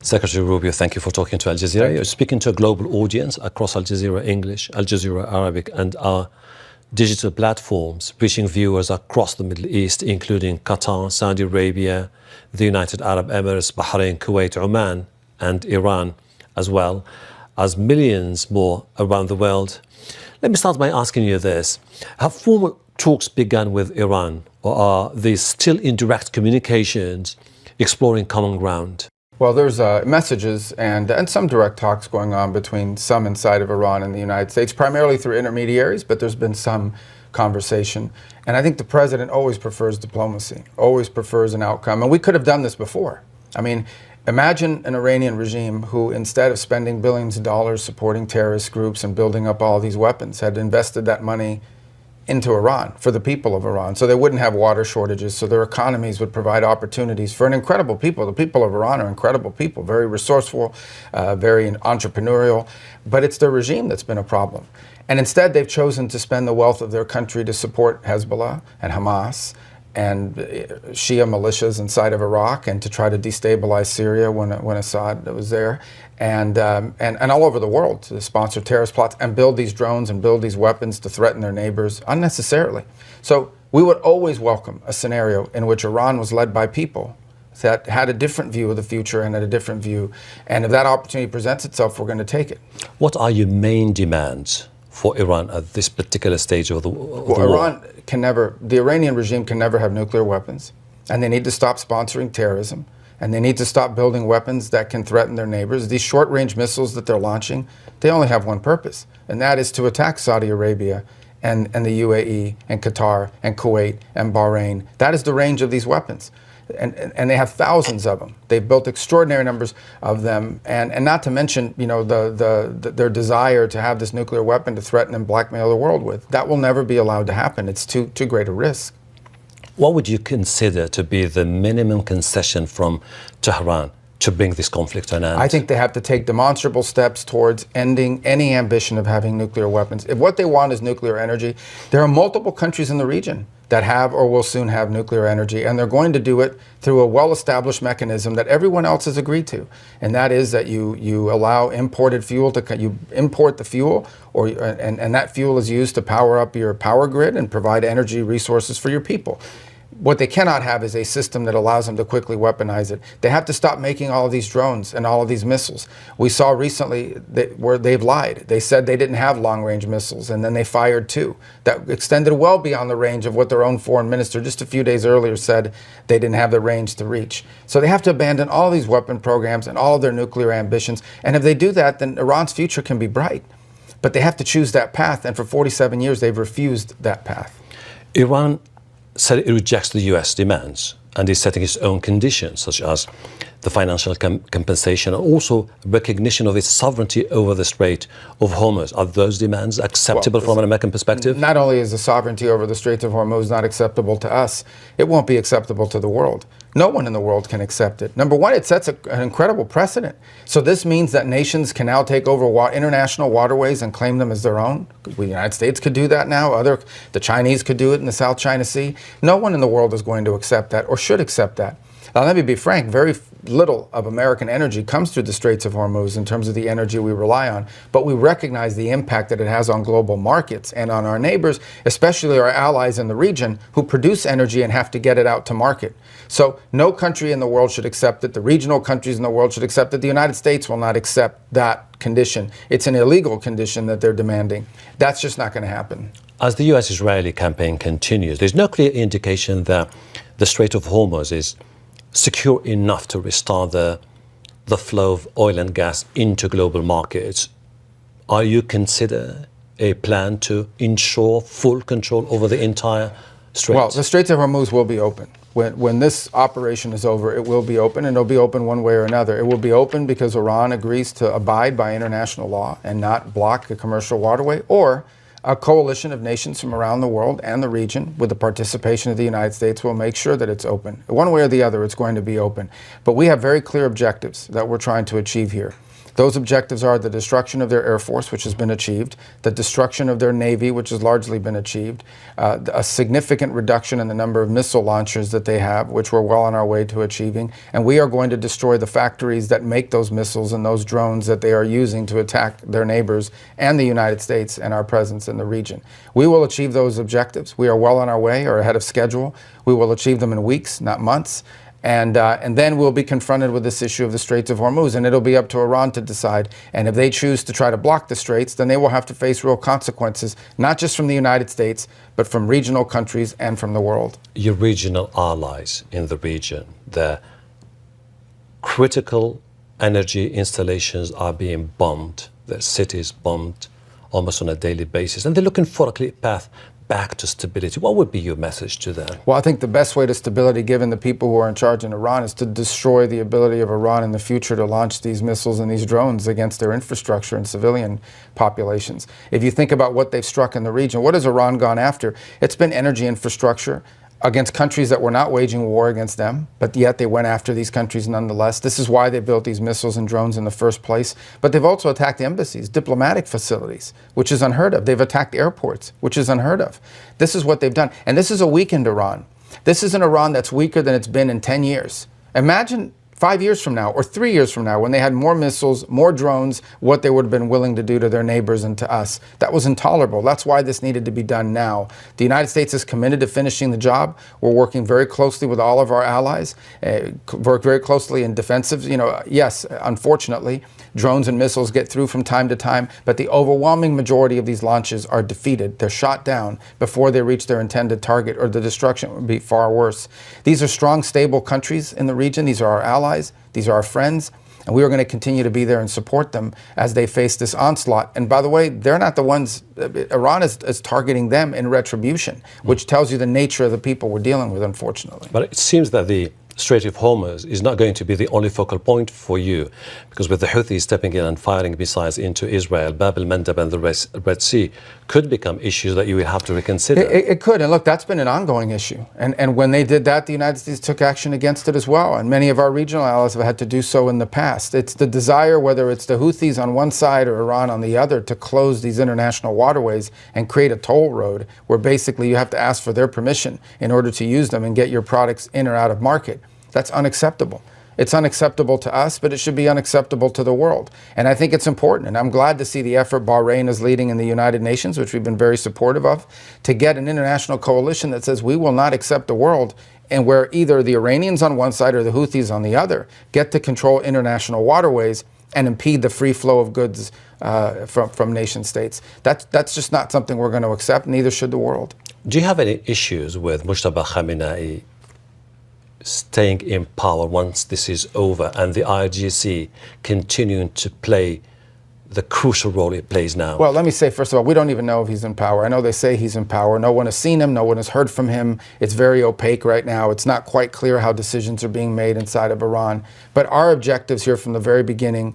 Secretary Rubio, thank you for talking to Al Jazeera. You're speaking to a global audience across Al Jazeera English, Al Jazeera Arabic, and our digital platforms, reaching viewers across the Middle East, including Qatar, Saudi Arabia, the United Arab Emirates, Bahrain, Kuwait, Oman, and Iran, as well as millions more around the world. Let me start by asking you this. Have formal talks begun with Iran, or are they still in direct communications, exploring common ground? Well, there's messages and some direct talks going on between some inside of Iran and the United States, primarily through intermediaries, but there's been some conversation. And I think the president always prefers diplomacy, always prefers an outcome. And we could have done this before. I mean, imagine an Iranian regime who, instead of spending billions of dollars supporting terrorist groups and building up all these weapons, had invested that money into Iran, for the people of Iran, so they wouldn't have water shortages, so their economies would provide opportunities for an incredible people. The people of Iran are incredible people, very resourceful, very entrepreneurial, but it's their regime that's been a problem. And instead, they've chosen to spend the wealth of their country to support Hezbollah and Hamas and Shia militias inside of Iraq, and to try to destabilize Syria when Assad was there, and all over the world to sponsor terrorist plots and build these drones and build these weapons to threaten their neighbors unnecessarily. So we would always welcome a scenario in which Iran was led by people that had a different view of the future and had a different view. And if that opportunity presents itself, we're going to take it. What are your main demands for Iran at this particular stage of the war? Iran can never, the Iranian regime can never have nuclear weapons, and they need to stop sponsoring terrorism, and they need to stop building weapons that can threaten their neighbors. These short-range missiles that they're launching, they only have one purpose, and that is to attack Saudi Arabia and the UAE and Qatar and Kuwait and Bahrain. That is the range of these weapons. And they have thousands of them. They've built extraordinary numbers of them, and not to mention, you know, their desire to have this nuclear weapon to threaten and blackmail the world with. That will never be allowed to happen. It's too great a risk. What would you consider to be the minimum concession from Tehran to bring this conflict to an end? I think they have to take demonstrable steps towards ending any ambition of having nuclear weapons. If what they want is nuclear energy, there are multiple countries in the region that have or will soon have nuclear energy, and they're going to do it through a well-established mechanism that everyone else has agreed to, and that is that you allow imported fuel you import the fuel, and that fuel is used to power up your power grid and provide energy resources for your people. What they cannot have is a system that allows them to quickly weaponize it. They have to stop making all of these drones and all of these missiles. We saw recently where they've lied. They said they didn't have long-range missiles, and then they fired two that extended well beyond the range of what their own foreign minister just a few days earlier said they didn't have the range to reach. So they have to abandon all these weapon programs and all of their nuclear ambitions. And if they do that, then Iran's future can be bright. But they have to choose that path, and for 47 years they've refused that path. Iran said it rejects the US demands and is setting its own conditions, such as the financial compensation and also recognition of its sovereignty over the Strait of Hormuz. Are those demands acceptable from an American perspective? Not only is the sovereignty over the Straits of Hormuz not acceptable to us, it won't be acceptable to the world. No one in the world can accept it. Number one, it sets an incredible precedent. So this means that nations can now take over international waterways and claim them as their own. The United States could do that now. The Chinese could do it in the South China Sea. No one in the world is going to accept that or should accept that. Now, let me be frank, very little of American energy comes through the Straits of Hormuz in terms of the energy we rely on, but we recognize the impact that it has on global markets and on our neighbors, especially our allies in the region who produce energy and have to get it out to market. So no country in the world should accept it. The regional countries in the world should accept it. The United States will not accept that condition. It's an illegal condition that they're demanding. That's just not going to happen. As the US-Israeli campaign continues, there's no clear indication that the Strait of Hormuz is secure enough to restart the flow of oil and gas into global markets. Are you consider a plan to ensure full control over the entire strait? Well, the Straits of Hormuz will be open. When this operation is over, it will be open, and it'll be open one way or another. It will be open because Iran agrees to abide by international law and not block a commercial waterway, or a coalition of nations from around the world and the region, with the participation of the United States, will make sure that it's open. One way or the other, it's going to be open. But we have very clear objectives that we're trying to achieve here. Those objectives are the destruction of their Air Force, which has been achieved, the destruction of their Navy, which has largely been achieved, a significant reduction in the number of missile launchers that they have, which we're well on our way to achieving, and we are going to destroy the factories that make those missiles and those drones that they are using to attack their neighbors and the United States and our presence in the region. We will achieve those objectives. We are well on our way, or ahead of schedule. We will achieve them in weeks, not months. And then we'll be confronted with this issue of the Straits of Hormuz, and it'll be up to Iran to decide. And if they choose to try to block the Straits, then they will have to face real consequences, not just from the United States, but from regional countries and from the world. Your regional allies in the region, their critical energy installations are being bombed, their cities bombed almost on a daily basis, and they're looking for a clear path back to stability. What would be your message to them? Well, I think the best way to stability, given the people who are in charge in Iran, is to destroy the ability of Iran in the future to launch these missiles and these drones against their infrastructure and civilian populations. If you think about what they've struck in the region, what has Iran gone after? It's been energy infrastructure against countries that were not waging war against them, but yet they went after these countries nonetheless. This is why they built these missiles and drones in the first place. But they've also attacked embassies, diplomatic facilities, which is unheard of. They've attacked airports, which is unheard of. This is what they've done. And this is a weakened Iran. This is an Iran that's weaker than it's been in 10 years. Imagine 5 years from now or 3 years from now when they had more missiles, more drones, what they would have been willing to do to their neighbors and to us. That was intolerable. That's why this needed to be done now. The United States is committed to finishing the job. We're working very closely with all of our allies, work very closely in defensive. Yes, unfortunately, drones and missiles get through from time to time, but the overwhelming majority of these launches are defeated. They're shot down before they reach their intended target, or the destruction would be far worse. These are strong, stable countries in the region. These are our allies. These are our friends, and we are going to continue to be there and support them as they face this onslaught. And by the way, they're not the ones, Iran is targeting them in retribution, which tells you the nature of the people we're dealing with, unfortunately. But it seems that the Strait of Hormuz is not going to be the only focal point for you, because with the Houthis stepping in and firing missiles into Israel, Bab el-Mandeb and the Red Sea could become issues that you will have to reconsider. It could, and look, that's been an ongoing issue. And when they did that, the United States took action against it as well, and many of our regional allies have had to do so in the past. It's the desire, whether it's the Houthis on one side or Iran on the other, to close these international waterways and create a toll road where basically you have to ask for their permission in order to use them and get your products in or out of market. That's unacceptable. It's unacceptable to us, but it should be unacceptable to the world. And I think it's important, and I'm glad to see the effort Bahrain is leading in the United Nations, which we've been very supportive of, to get an international coalition that says we will not accept a world and where either the Iranians on one side or the Houthis on the other get to control international waterways and impede the free flow of goods from nation states. That's just not something we're going to accept, neither should the world. Do you have any issues with Mujtaba Khamenei staying in power once this is over, and the IRGC continuing to play the crucial role it plays now? Well, let me say, first of all, we don't even know if he's in power. I know they say he's in power. No one has seen him. No one has heard from him. It's very opaque right now. It's not quite clear how decisions are being made inside of Iran. But our objectives here from the very beginning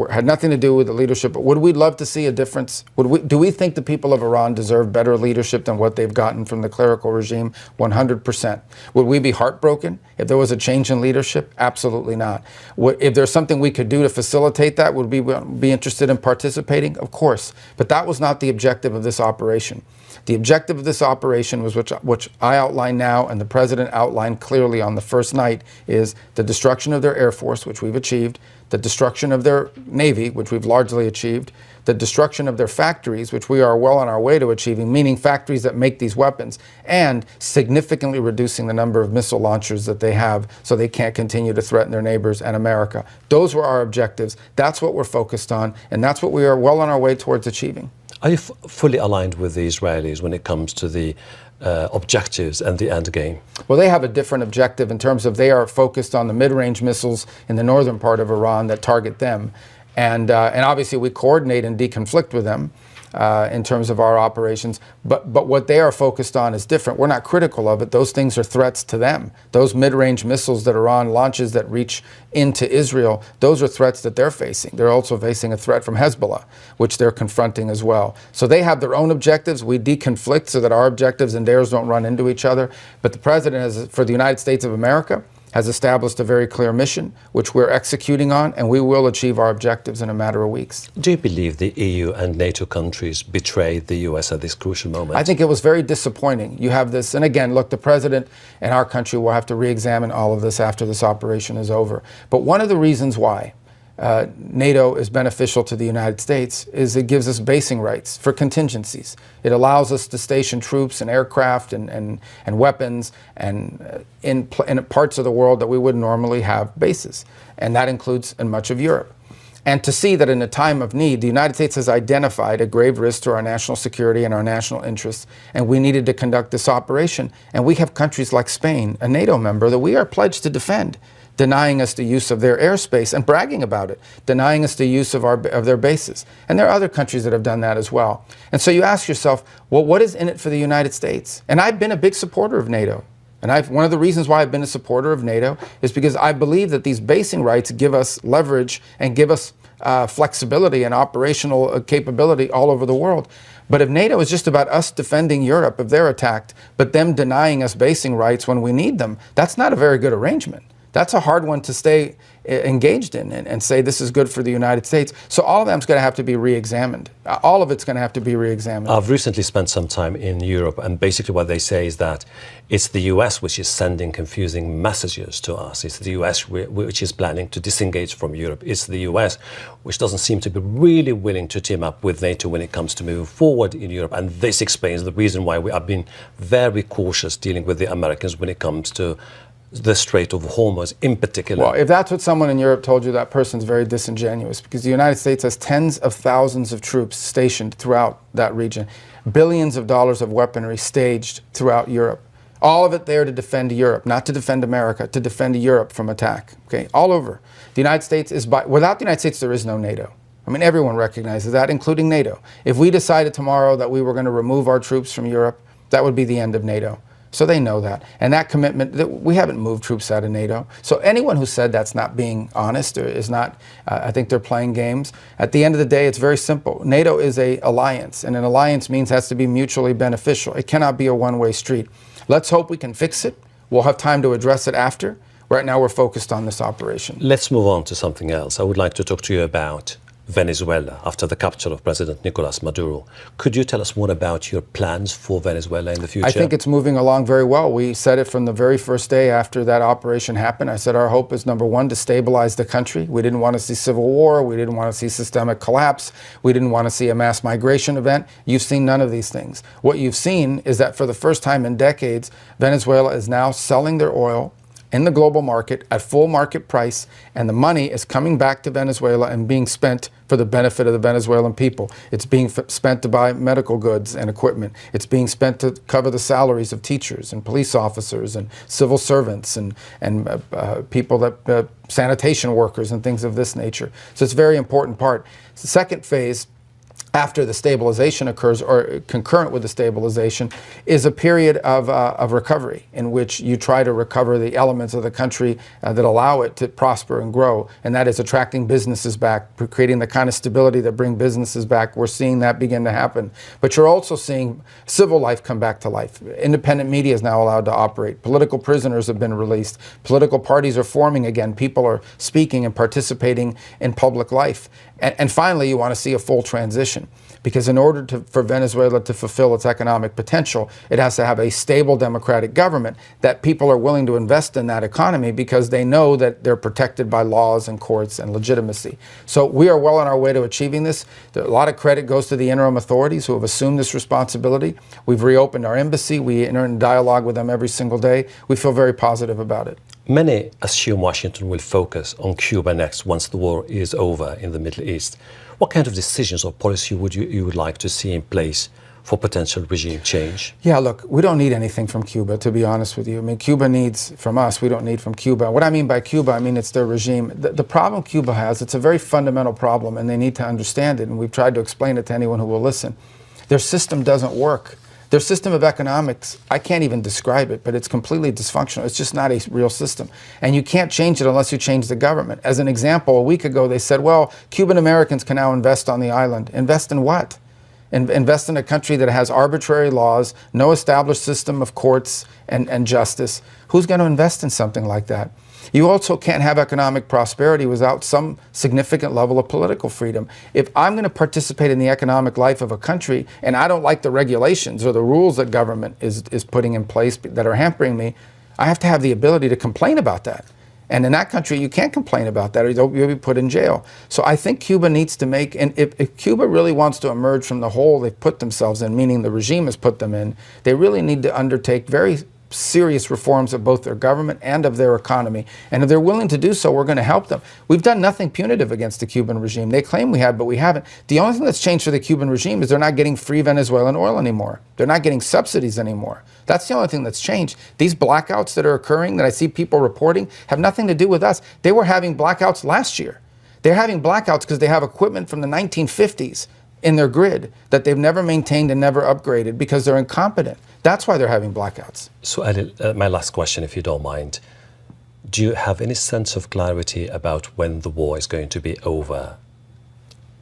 had nothing to do with the leadership. But would we love to see a difference? Do we think the people of Iran deserve better leadership than what they've gotten from the clerical regime? 100%. Would we be heartbroken if there was a change in leadership? Absolutely not. If there's something we could do to facilitate that, would we be interested in participating? Of course. But that was not the objective of this operation. The objective of this operation was, which I outline now and the President outlined clearly on the first night, is the destruction of their Air Force, which we've achieved, the destruction of their Navy, which we've largely achieved, the destruction of their factories, which we are well on our way to achieving, meaning factories that make these weapons, and significantly reducing the number of missile launchers that they have so they can't continue to threaten their neighbors and America. Those were our objectives. That's what we're focused on, and that's what we are well on our way towards achieving. Are you fully aligned with the Israelis when it comes to the objectives and the end game? Well, they have a different objective in terms of they are focused on the mid-range missiles in the northern part of Iran that target them. And obviously we coordinate and deconflict with them in terms of our operations. But what they are focused on is different. We're not critical of it. Those things are threats to them. Those mid-range missiles that Iran launches that reach into Israel, those are threats that they're facing. They're also facing a threat from Hezbollah, which they're confronting as well. So they have their own objectives. We deconflict so that our objectives and theirs don't run into each other. But the President, for the United States of America, has established a very clear mission, which we're executing on, and we will achieve our objectives in a matter of weeks. Do you believe the EU and NATO countries betrayed the US at this crucial moment? I think it was very disappointing. You have this, and again, look, the president and our country will have to re-examine all of this after this operation is over. But one of the reasons why NATO is beneficial to the United States is it gives us basing rights for contingencies. It allows us to station troops and aircraft and weapons and in parts of the world that we would normally have bases. And that includes in much of Europe. And to see that in a time of need, the United States has identified a grave risk to our national security and our national interests, and we needed to conduct this operation. And we have countries like Spain, a NATO member, that we are pledged to defend, denying us the use of their airspace and bragging about it, denying us the use of their bases. And there are other countries that have done that as well. And so you ask yourself, well, what is in it for the United States? And I've been a big supporter of NATO. And one of the reasons why I've been a supporter of NATO is because I believe that these basing rights give us leverage and give us flexibility and operational capability all over the world. But if NATO is just about us defending Europe if they're attacked, but them denying us basing rights when we need them, that's not a very good arrangement. That's a hard one to stay engaged in and say this is good for the United States. So all of them's going to have to be re-examined. All of it's going to have to be re-examined. I've recently spent some time in Europe, and basically what they say is that it's the US which is sending confusing messages to us. It's the US which is planning to disengage from Europe. It's the US which doesn't seem to be really willing to team up with NATO when it comes to moving forward in Europe. And this explains the reason why we have been very cautious dealing with the Americans when it comes to the Straits of Hormuz in particular. Well, if that's what someone in Europe told you, that person's very disingenuous, because the United States has tens of thousands of troops stationed throughout that region, billions of dollars of weaponry staged throughout Europe. All of it there to defend Europe, not to defend America, to defend Europe from attack, okay, all over. The United States is, without the United States, there is no NATO. I mean, everyone recognizes that, including NATO. If we decided tomorrow that we were going to remove our troops from Europe, that would be the end of NATO. So they know that. And that commitment, that we haven't moved troops out of NATO. So anyone who said that's not being honest or is not, I think they're playing games. At the end of the day, it's very simple. NATO is an alliance, and an alliance means it has to be mutually beneficial. It cannot be a one-way street. Let's hope we can fix it. We'll have time to address it after. Right now, we're focused on this operation. Let's move on to something else. I would like to talk to you about Venezuela after the capture of President Nicolas Maduro. Could you tell us more about your plans for Venezuela in the future? I think it's moving along very well. We said it from the very first day after that operation happened. I said our hope is, number one, to stabilize the country. We didn't want to see civil war. We didn't want to see systemic collapse. We didn't want to see a mass migration event. You've seen none of these things. What you've seen is that for the first time in decades, Venezuela is now selling their oil in the global market at full market price, and the money is coming back to Venezuela and being spent for the benefit of the Venezuelan people. It's being spent to buy medical goods and equipment. It's being spent to cover the salaries of teachers and police officers and civil servants and people that sanitation workers and things of this nature. So it's a very important part. The second phase, after the stabilization occurs, or concurrent with the stabilization, is a period of recovery in which you try to recover the elements of the country that allow it to prosper and grow, and that is attracting businesses back, creating the kind of stability that bring businesses back. We're seeing that begin to happen. But you're also seeing civil life come back to life. Independent media is now allowed to operate. Political prisoners have been released. Political parties are forming again. People are speaking and participating in public life. And finally, you want to see a full transition, because in order for Venezuela to fulfill its economic potential, it has to have a stable democratic government that people are willing to invest in that economy because they know that they're protected by laws and courts and legitimacy. So we are well on our way to achieving this. A lot of credit goes to the interim authorities who have assumed this responsibility. We've reopened our embassy. We enter in dialogue with them every single day. We feel very positive about it. Many assume Washington will focus on Cuba next once the war is over in the Middle East. What kind of decisions or policy would you would like to see in place for potential regime change? Yeah, look, we don't need anything from Cuba, to be honest with you. I mean, Cuba needs from us. We don't need from Cuba. What I mean by Cuba, I mean it's their regime. The problem Cuba has, it's a very fundamental problem, and they need to understand it, and we've tried to explain it to anyone who will listen. Their system doesn't work. Their system of economics, I can't even describe it, but it's completely dysfunctional. It's just not a real system. And you can't change it unless you change the government. As an example, a week ago they said, well, Cuban Americans can now invest on the island. Invest in what? Invest in a country that has arbitrary laws, no established system of courts and justice. Who's going to invest in something like that? You also can't have economic prosperity without some significant level of political freedom. If I'm going to participate in the economic life of a country and I don't like the regulations or the rules that government is putting in place that are hampering me, I have to have the ability to complain about that. And in that country, you can't complain about that or you'll be put in jail. So I think Cuba needs to make, and if Cuba really wants to emerge from the hole they've put themselves in, meaning the regime has put them in, they really need to undertake very serious reforms of both their government and of their economy. And if they're willing to do so, we're going to help them. We've done nothing punitive against the Cuban regime. They claim we have, but we haven't. The only thing that's changed for the Cuban regime is they're not getting free Venezuelan oil anymore. They're not getting subsidies anymore. That's the only thing that's changed. These blackouts that are occurring that I see people reporting have nothing to do with us. They were having blackouts last year. They're having blackouts because they have equipment from the 1950s in their grid that they've never maintained and never upgraded because they're incompetent. That's why they're having blackouts. So, my last question, if you don't mind. Do you have any sense of clarity about when the war is going to be over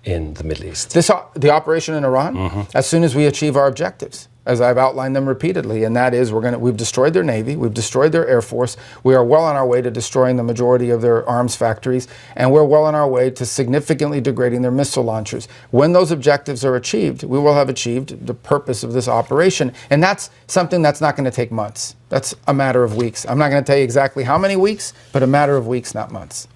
in the Middle East? The operation in Iran, as soon as we achieve our objectives, as I've outlined them repeatedly, and that is we've destroyed their Navy, we've destroyed their Air Force, we are well on our way to destroying the majority of their arms factories, and we're well on our way to significantly degrading their missile launchers. When those objectives are achieved, we will have achieved the purpose of this operation, and that's something that's not going to take months. That's a matter of weeks. I'm not going to tell you exactly how many weeks, but a matter of weeks, not months.